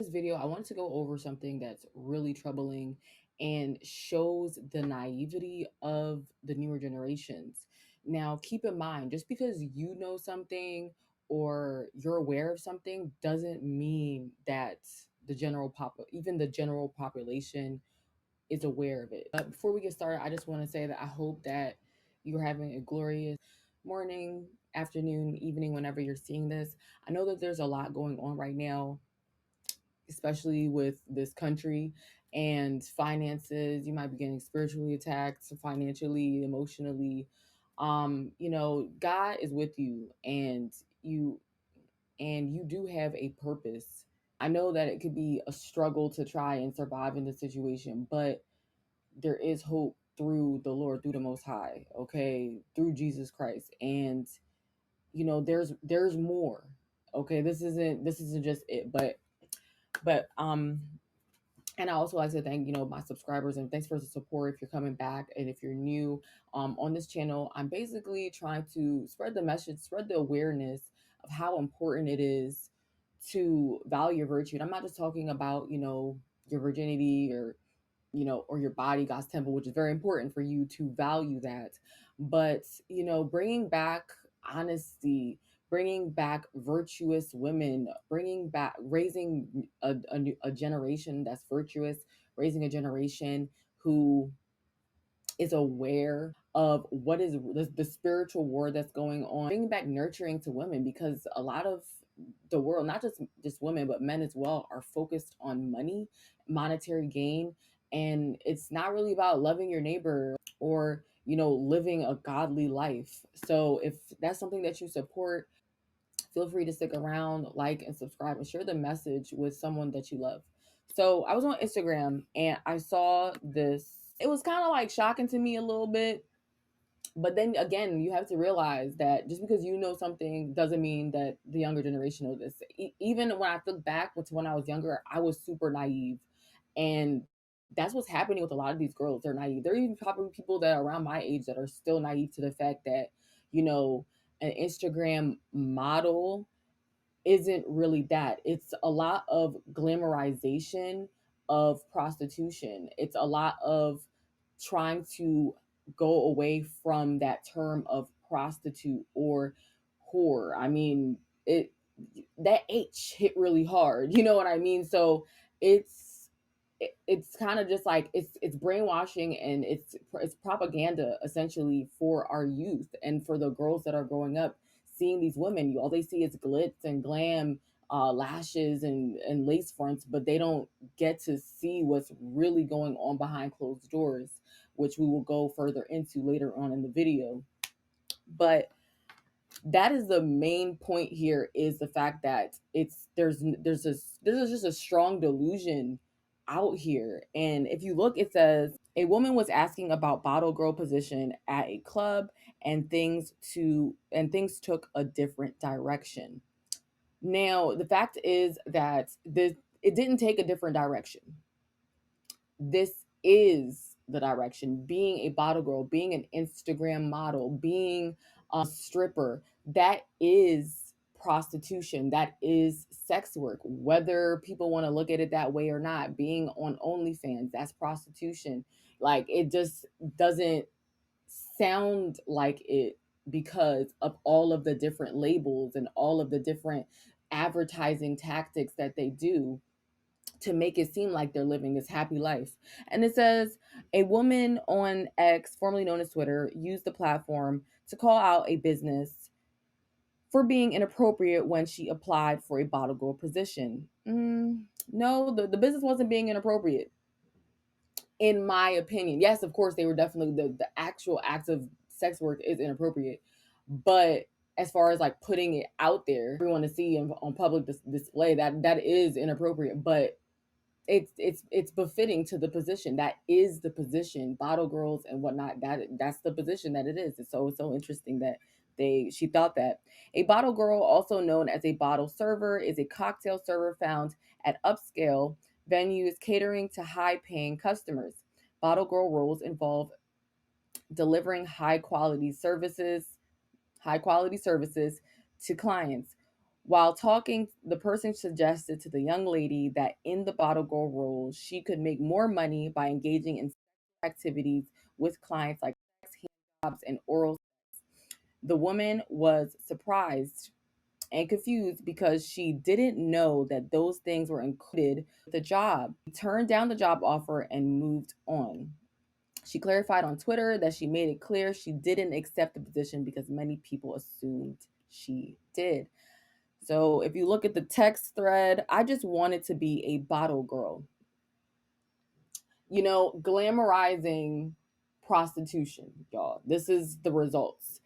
This video, I wanted to go over something that's really troubling and shows the naivety of the newer generations. Now, keep in mind, just because you know something or you're aware of something doesn't mean that even the general population is aware of it. But before we get started, I just want to say that I hope that you're having a glorious morning, afternoon, evening, whenever you're seeing this. I know that there's a lot going on right now, especially with this country and finances. You might be getting spiritually attacked, financially, emotionally. God is with you, and you do have a purpose. I know that it could be a struggle to try and survive in the situation, but there is hope through the Lord, through the Most High, okay, through Jesus Christ. And there's more. Okay, this isn't just it, but and I also like to thank my subscribers, and thanks for the support. If you're coming back and if you're new on this channel, I'm basically trying to spread the message, spread the awareness of how important it is to value your virtue. And I'm not just talking about your virginity or your body, God's temple, which is very important for you to value that. But, bringing back honesty, bringing back virtuous women, bringing back raising a generation that's virtuous, raising a generation who is aware of what is the spiritual war that's going on, bringing back nurturing to women, because a lot of the world, not just women but men as well, are focused on money, monetary gain, and it's not really about loving your neighbor or living a godly life. So if that's something that you support, feel free to stick around, like and subscribe, and share the message with someone that you love. So I was on Instagram and I saw this. It was kind of like shocking to me a little bit. But then again, you have to realize that just because you know something doesn't mean that the younger generation knows this. Even when I look back to when I was younger, I was super naive. And that's what's happening with a lot of these girls. They're naive. There are even probably people that are around my age that are still naive to the fact that, you know, an Instagram model isn't really that. It's a lot of glamorization of prostitution. It's a lot of trying to go away from that term of prostitute or whore. I mean, it that H hit really hard. You know what I mean? So it's kind of just like it's brainwashing, and it's propaganda essentially for our youth and for the girls that are growing up seeing these women. All they see is glitz and glam, lashes and lace fronts, but they don't get to see what's really going on behind closed doors, which we will go further into later on in the video. But that is the main point here, is the fact that there's just a strong delusion out here. And if you look, it says a woman was asking about bottle girl position at a club, and things took a different direction. Now the fact is that this it didn't take a different direction. This is the direction. Being a bottle girl, being an Instagram model, being a stripper, that is prostitution. That is sex work. Whether people want to look at it that way or not, being on OnlyFans, that's prostitution. Like, it just doesn't sound like it because of all of the different labels and all of the different advertising tactics that they do to make it seem like they're living this happy life. And it says a woman on X, formerly known as Twitter, used the platform to call out a business for being inappropriate when she applied for a bottle girl position. No, the business wasn't being inappropriate, in my opinion. Yes, of course, they were definitely the actual act of sex work is inappropriate, but as far as like putting it out there, everyone to see on public display, that is inappropriate. But it's befitting to the position. That is the position, bottle girls and whatnot. That's the position that it is. It's so interesting that she thought that. A bottle girl, also known as a bottle server, is a cocktail server found at upscale venues catering to high paying customers. Bottle girl roles involve delivering high quality services to clients. While talking, the person suggested to the young lady that in the bottle girl role, she could make more money by engaging in activities with clients like sex, hand jobs, and oral. The woman was surprised and confused because she didn't know that those things were included with the job. She turned down the job offer and moved on. She clarified on Twitter that she made it clear she didn't accept the position because many people assumed she did. So if you look at the text thread, I just wanted to be a bottle girl, glamorizing prostitution, y'all. This is the results.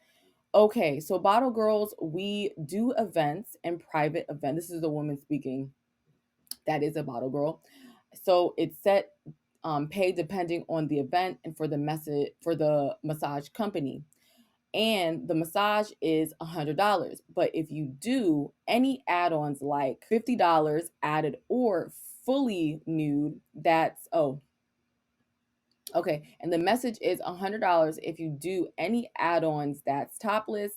Okay, so bottle girls, we do events and private events. This is a woman speaking that is a bottle girl. So it's set pay depending on the event and for the message for the massage company. And the massage is $100. But if you do any add-ons like $50 added or fully nude, that's okay. And the message is $100 if you do any add-ons that's topless.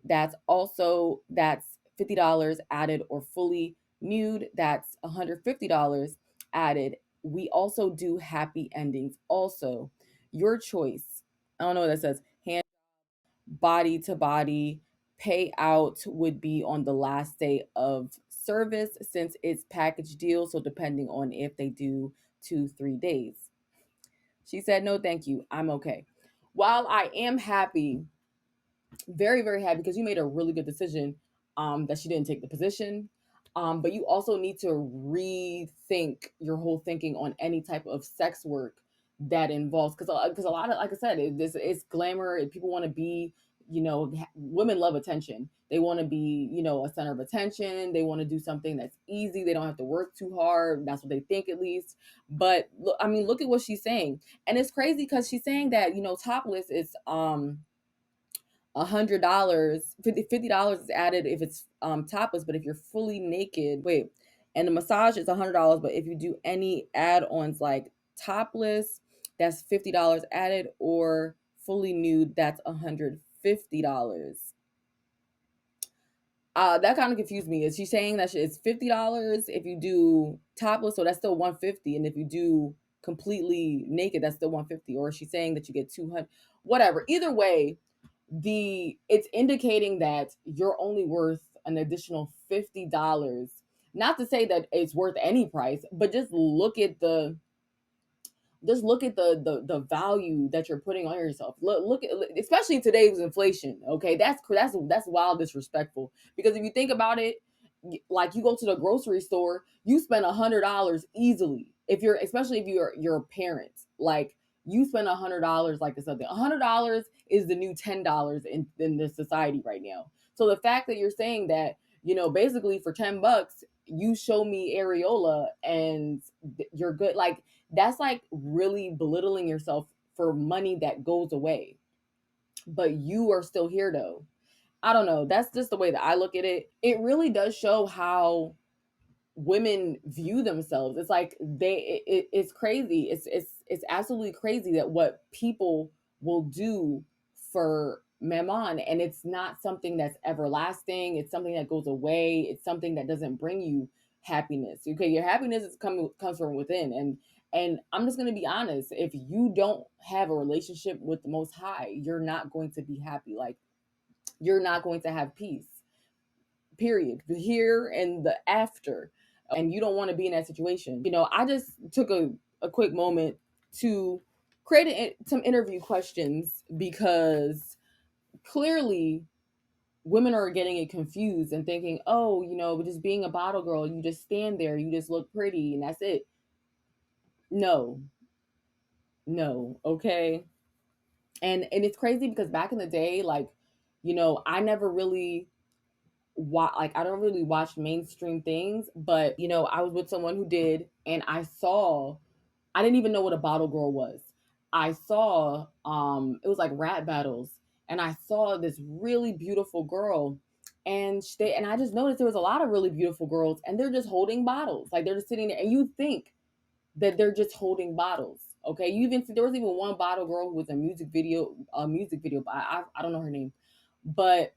That's $50 added or fully nude. That's $150 added. We also do happy endings. Also, your choice. I don't know what that says. Hand body to body payout would be on the last day of service since it's package deal. So depending on if they do 2-3 days. She said, no, thank you. I'm okay. While I am happy, very, very happy because you made a really good decision that she didn't take the position. But you also need to rethink your whole thinking on any type of sex work that involves because a lot of like I said, it's glamour. People want to be, women love attention. They want to be, a center of attention. They want to do something that's easy. They don't have to work too hard. That's what they think at least. But look, I mean, look at what she's saying, and it's crazy because she's saying that topless is $100, $50 is added if it's topless, but if you're fully naked, wait, and the massage is $100, but if you do any add-ons like topless, that's $50 added, or fully nude, that's $150. That kind of confused me. Is she saying that it's $50 if you do topless, so that's still 150, and if you do completely naked, that's still 150, or is she saying that you get 200? Whatever. Either way, it's indicating that you're only worth an additional $50. Not to say that it's worth any price, but just look at the value that you're putting on yourself. Look at, especially today's inflation. Okay, that's wild disrespectful. Because if you think about it, like you go to the grocery store, you spend $100 easily. If you're especially if you're a parent, like you spend $100 like it's something. $100 is the new $10 in this society right now. So the fact that you're saying that, basically for $10 you show me areola and you're good, like that's like really belittling yourself for money that goes away. But you are still here though. I don't know. That's just the way that I look at it. It really does show how women view themselves. It's like it's crazy. It's absolutely crazy that what people will do for mammon, and it's not something that's everlasting. It's something that goes away. It's something that doesn't bring you happiness. Okay, your happiness comes from within, and I'm just going to be honest. If you don't have a relationship with the Most High, you're not going to be happy. Like you're not going to have peace, period. The here and the after. And you don't want to be in that situation. I just took a quick moment to create some interview questions because clearly women are getting it confused and thinking, oh, just being a bottle girl, you just stand there, you just look pretty, and that's it. No, no, okay. And it's crazy because back in the day, like, I never really like I don't really watch mainstream things, but I was with someone who did, and I didn't even know what a bottle girl was. I saw it was like rap battles, and I saw this really beautiful girl, and I just noticed there was a lot of really beautiful girls, and they're just holding bottles, like they're just sitting there, and you think that they're just holding bottles. Okay, there was even one bottle girl who was a music video, but I don't know her name, but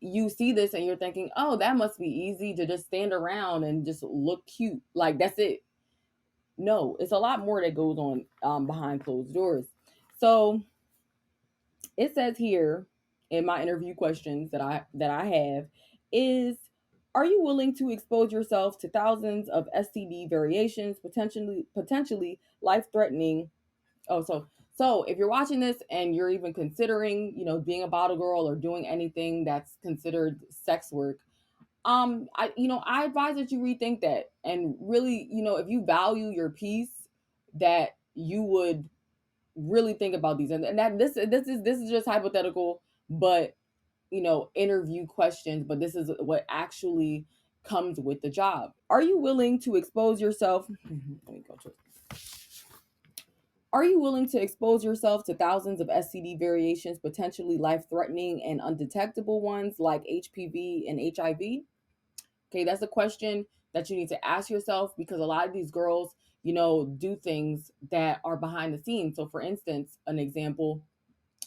you see this and you're thinking, oh, that must be easy to just stand around and just look cute. Like, that's it. No, it's a lot more that goes on behind closed doors. So it says here in my interview questions that I have is, are you willing to expose yourself to thousands of STD variations, potentially life threatening? Oh, so if you're watching this and you're even considering, being a bottle girl or doing anything that's considered sex work, I advise that you rethink that and really, if you value your peace, that you would really think about these. And that this is just hypothetical, but interview questions, but this is what actually comes with the job. Are you willing to expose yourself? Let me go to it. Are you willing to expose yourself to thousands of STD variations, potentially life threatening and undetectable ones like HPV and HIV? Okay, that's a question that you need to ask yourself, because a lot of these girls, do things that are behind the scenes. So, for instance, an example,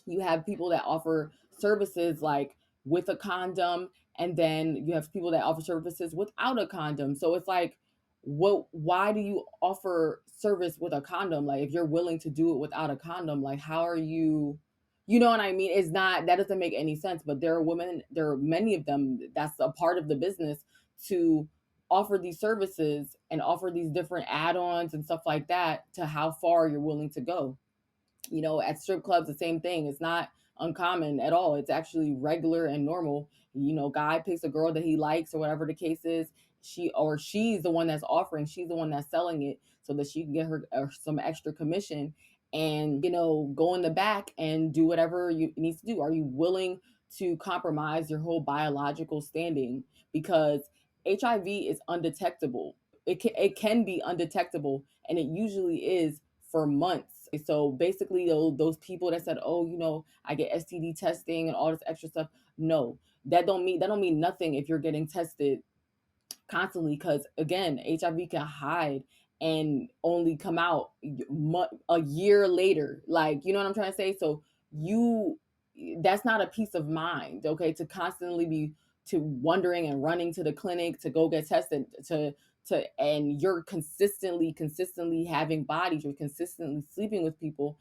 you have people that offer services like with a condom, and then you have people that offer services without a condom. So it's like, why do you offer service with a condom? Like, if you're willing to do it without a condom, like, how are you know what I mean? It's not, that doesn't make any sense. But there are women, there are many of them, that's a part of the business, to offer these services and offer these different add-ons and stuff like that, to how far you're willing to go. At strip clubs, the same thing. It's not uncommon at all. It's actually regular and normal. Guy picks a girl that he likes or whatever the case is. She's the one that's offering. She's the one that's selling it so that she can get her some extra commission, and go in the back and do whatever you needs to do. Are you willing to compromise your whole biological standing? Because HIV is undetectable. It can be undetectable, and it usually is for months. So basically, those people that said, "Oh, I get STD testing and all this extra stuff," no, that don't mean nothing if you're getting tested constantly. Because again, HIV can hide and only come out a year later. Like, you know what I'm trying to say? So you that's not a peace of mind, okay? To constantly be to wondering and running to the clinic to go get tested, and you're consistently having bodies, you're consistently sleeping with people.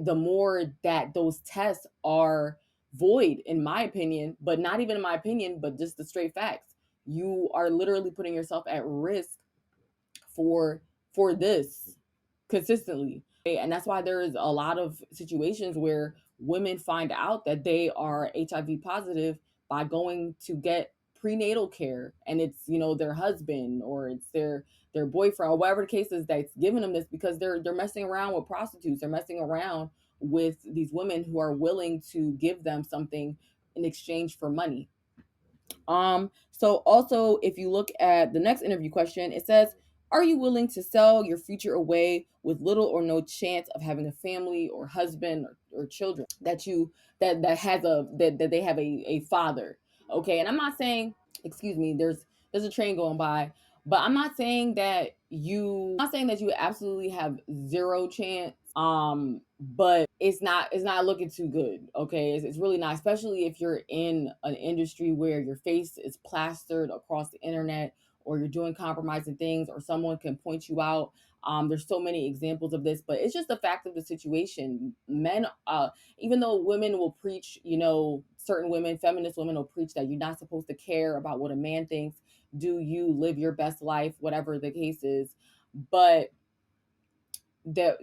The more that those tests are void, in my opinion, but not even in my opinion, but just the straight facts, you are literally putting yourself at risk for this consistently. And that's why there is a lot of situations where women find out that they are HIV positive by going to get prenatal care, and it's their husband or it's their boyfriend or whatever the case is that's giving them this, because they're messing around with prostitutes. They're messing around with these women who are willing to give them something in exchange for money. So also, if you look at the next interview question, it says, are you willing to sell your future away with little or no chance of having a family or husband or children, that has that they have a father? Okay, and I'm not saying, excuse me, there's a train going by, but I'm not saying that you absolutely have zero chance. But it's not looking too good. Okay, it's really not, especially if you're in an industry where your face is plastered across the internet, or you're doing compromising things, or someone can point you out. There's so many examples of this, but it's just the fact of the situation. Men, even though women will preach, certain women, feminist women will preach that you're not supposed to care about what a man thinks. Do you live your best life, whatever the case is? But that,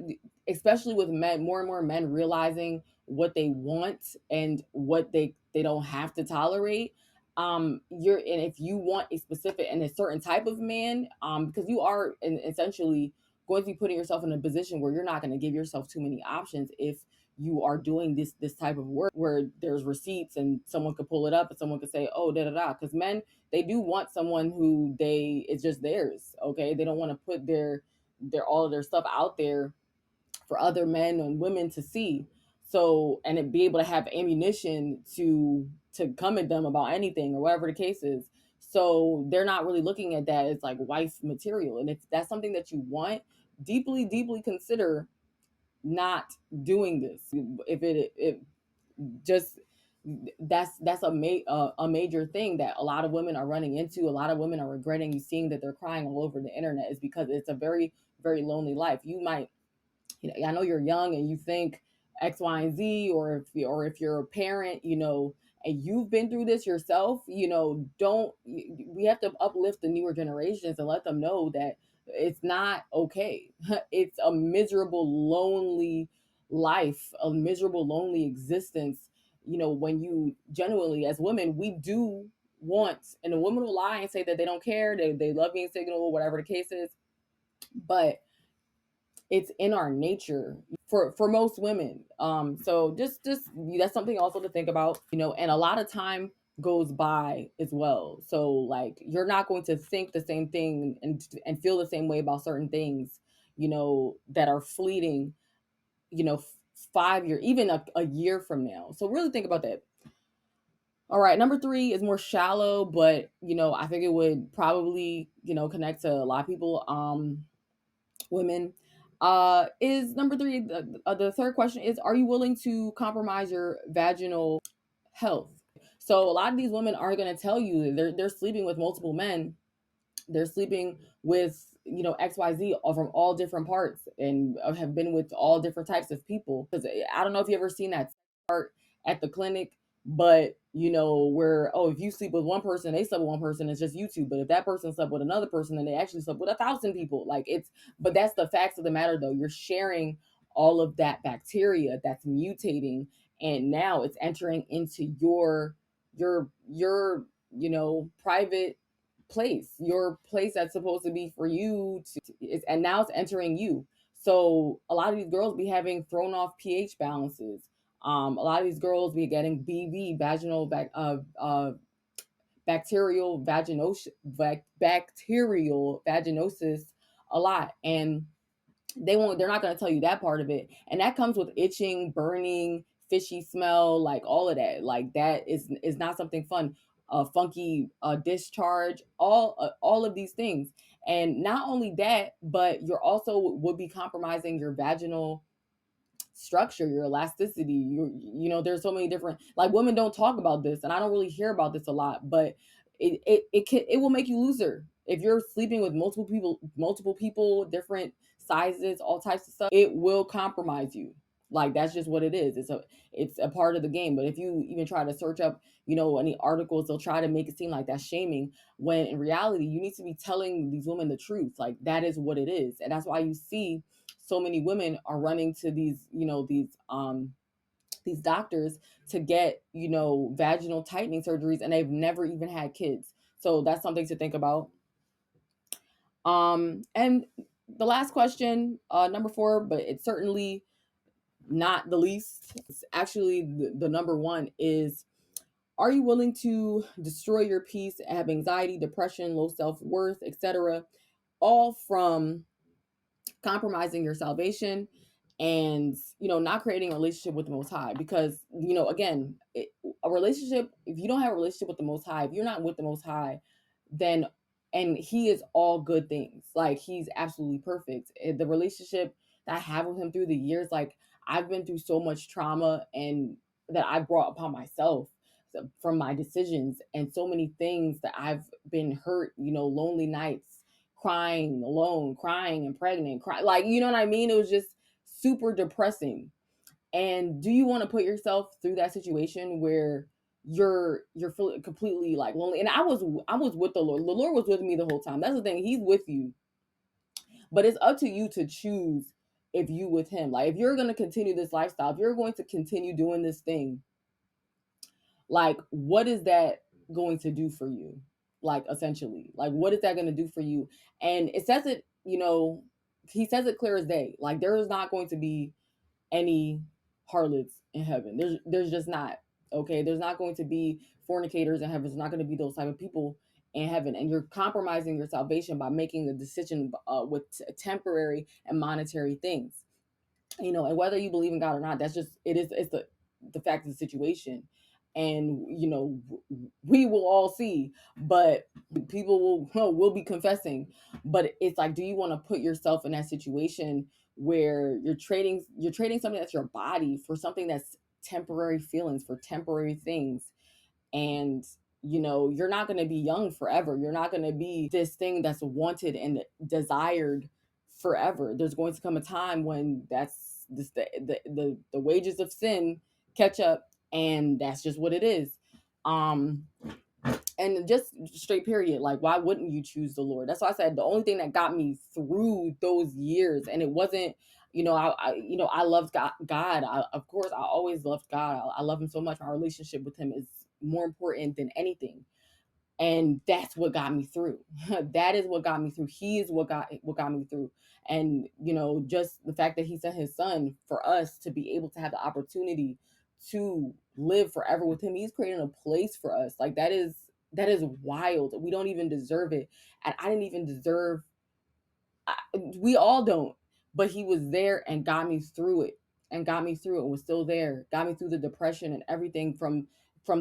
especially with men, more and more men realizing what they want and what they don't have to tolerate. You're and if you want a specific and a certain type of man, because you are essentially going to be putting yourself in a position where you're not going to give yourself too many options if you are doing this type of work where there's receipts and someone could pull it up and someone could say, oh, da da da. Because men, they do want someone who it's just theirs. Okay, they don't want to put their all of their stuff out there for other men and women to see. So, and it be able to have ammunition to come at them about anything or whatever the case is. So they're not really looking at that as like wife material. And if that's something that you want, deeply consider not doing this. If just that's a major thing that a lot of women are running into. A lot of women are regretting. You seeing that they're crying all over the internet is because it's a very, very lonely life. You might, I know you're young and you think X, Y, and Z, or if you're a parent, and you've been through this yourself, don't we have to uplift the newer generations and let them know that it's not okay. It's a miserable, lonely life, a miserable, lonely existence. When you genuinely, as women, we do want, and a woman will lie and say that they don't care, they love being single, whatever the case is, but it's in our nature for most women. So just that's something also to think about, and a lot of time goes by as well. So like you're not going to think the same thing and feel the same way about certain things, that are fleeting, 5 year, even a year from now. So really think about that. All right, number three is more shallow, but I think it would probably connect to a lot of people. Women, is number three. The third question is, are you willing to compromise your vaginal health? So a lot of these women are going to tell you that they're sleeping with multiple men. They're sleeping with XYZ from all different parts, and have been with all different types of people. Because I don't know if you ever seen that part at the clinic, but where, oh, if you sleep with one person, they slept with one person, it's just you two. But if that person slept with another person, then they actually slept with 1,000 people. Like it's, but that's the facts of the matter, though. You're sharing all of that bacteria that's mutating, and now it's entering into your private place, your place that's supposed to be for you and now it's entering you. So a lot of these girls be having thrown off pH balances. A lot of these girls be getting BV, bacterial vaginosis, bacterial vaginosis a lot, and they're not going to tell you that part of it, and that comes with itching, burning, fishy smell, like all of that. Like that is not something fun. Funky discharge, all of these things. And not only that, but you're also would be compromising your vaginal structure, your elasticity. There's so many different, like, women don't talk about this, and I don't really hear about this a lot, but it will make you looser if you're sleeping with multiple people, different sizes, all types of stuff. It will compromise you. Like that's just what it is. It's a part of the game. But if you even try to search up, any articles, they'll try to make it seem like that's shaming, when in reality you need to be telling these women the truth. Like that is what it is. And that's why you see so many women are running to these doctors to get vaginal tightening surgeries, and they've never even had kids. So that's something to think about. And the last question, number four, but it's certainly not the least, it's actually the number one, is, are you willing to destroy your peace, have anxiety, depression, low self-worth, etc., all from compromising your salvation and not creating a relationship with the Most High? Because again, a relationship, if you don't have a relationship with the Most High, if you're not with the Most High, then, and He is all good things, like He's absolutely perfect. The relationship that I have with Him through the years, like I've been through so much trauma and that I brought upon myself from my decisions, and so many things that I've been hurt, lonely nights, crying alone, crying and pregnant, like, you know what I mean? It was just super depressing. And do you want to put yourself through that situation where you're feeling completely like lonely? And I was with the Lord. The Lord was with me the whole time. That's the thing. He's with you. But it's up to you to choose if you with Him. Like if you're going to continue this lifestyle, if you're going to continue doing this thing, like what is that going to do for you? Like essentially, like what is that going to do for you? And it says it, He says it clear as day. Like there is not going to be any harlots in heaven. There's just not. Okay, there's not going to be fornicators in heaven. There's not going to be those type of people in heaven. And you're compromising your salvation by making a decision with temporary and monetary things. And whether you believe in God or not, that's just it's the fact of the situation. And we will all see, but people will be confessing. But it's like, do you want to put yourself in that situation where you're trading something that's your body for something that's temporary feelings, for temporary things. And you're not going to be young forever. You're not going to be this thing that's wanted and desired forever. There's going to come a time when that's this the wages of sin catch up, and that's just what it is. um and just straight period, like, why wouldn't you choose the Lord? That's why I said the only thing that got me through those years, and it wasn't, I loved God. Of course, I always loved God. I love him so much. My relationship with him is more important than anything, and that's what got me through. That is what got me through. He is what got me through. And just the fact that he sent his son for us to be able to have the opportunity to live forever with him. He's creating a place for us. Like, that is wild. We don't even deserve it, and I didn't even deserve. We all don't, but he was there and got me through it, and got me through it, and was still there, got me through the depression and everything, from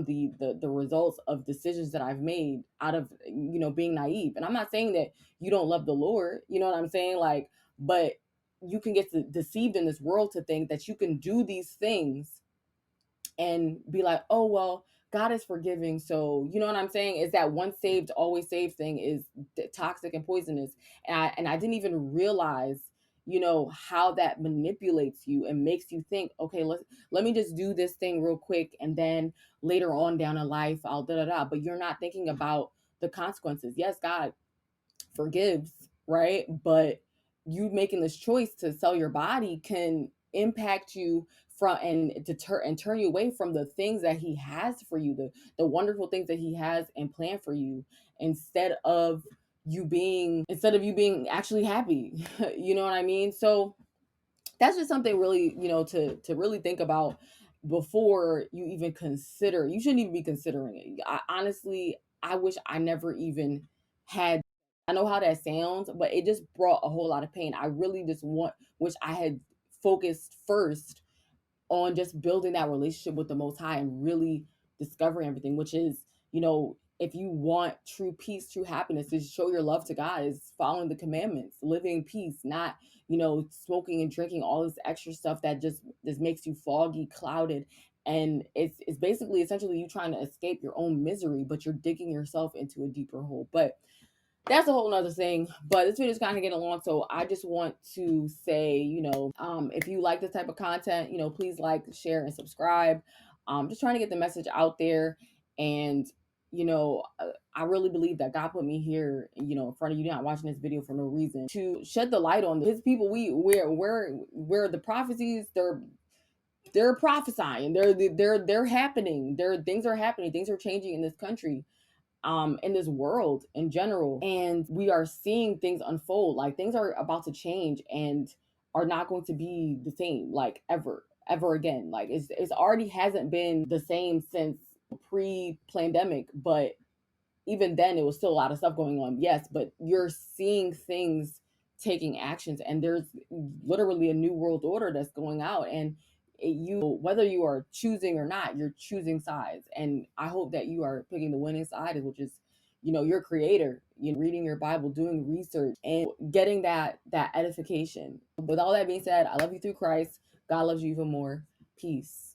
the results of decisions that I've made out of being naive. And I'm not saying that you don't love the Lord, you know what I'm saying, like, but you can get deceived in this world to think that you can do these things and be like, oh, well, God is forgiving. So, you know what I'm saying? Is that once saved, always saved thing is toxic and poisonous. And I didn't even realize, how that manipulates you and makes you think, okay, let me just do this thing real quick, and then later on down in life, I'll da da da. But you're not thinking about the consequences. Yes, God forgives, right? But you making this choice to sell your body can impact you from, and deter and turn you away from the things that he has for you, the wonderful things that he has and planned for you, instead of you being actually happy. You know what I mean? So that's just something really, to really think about before you even consider. You shouldn't even be considering it. Honestly, I wish I never even had. I know how that sounds, but it just brought a whole lot of pain. I really just wish I had focused first on just building that relationship with the Most High and really discovering everything, which is, if you want true peace, true happiness, is show your love to God, is following the commandments, living in peace, not, smoking and drinking all this extra stuff that just makes you foggy, clouded. And it's basically essentially you trying to escape your own misery, but you're digging yourself into a deeper hole. But that's a whole nother thing. But this video is kind of getting along, so I just want to say, if you like this type of content, please like, share, and subscribe. Just trying to get the message out there. And I really believe that God put me here, in front of you, not watching this video for no reason, to shed the light on his people. Where the prophecies, they're prophesying, they're happening, things are happening, things are changing in this country, in this world in general, and we are seeing things unfold. Like, things are about to change and are not going to be the same, like, ever again. Like, it's already hasn't been the same since pre-pandemic, but even then it was still a lot of stuff going on, yes, but you're seeing things taking actions, and there's literally a new world order that's going out. And whether you are choosing or not, you're choosing sides, and I hope that you are picking the winning side, which is your creator, reading your Bible, doing research, and getting that edification. With all that being said, I love you through Christ. God loves you even more. Peace.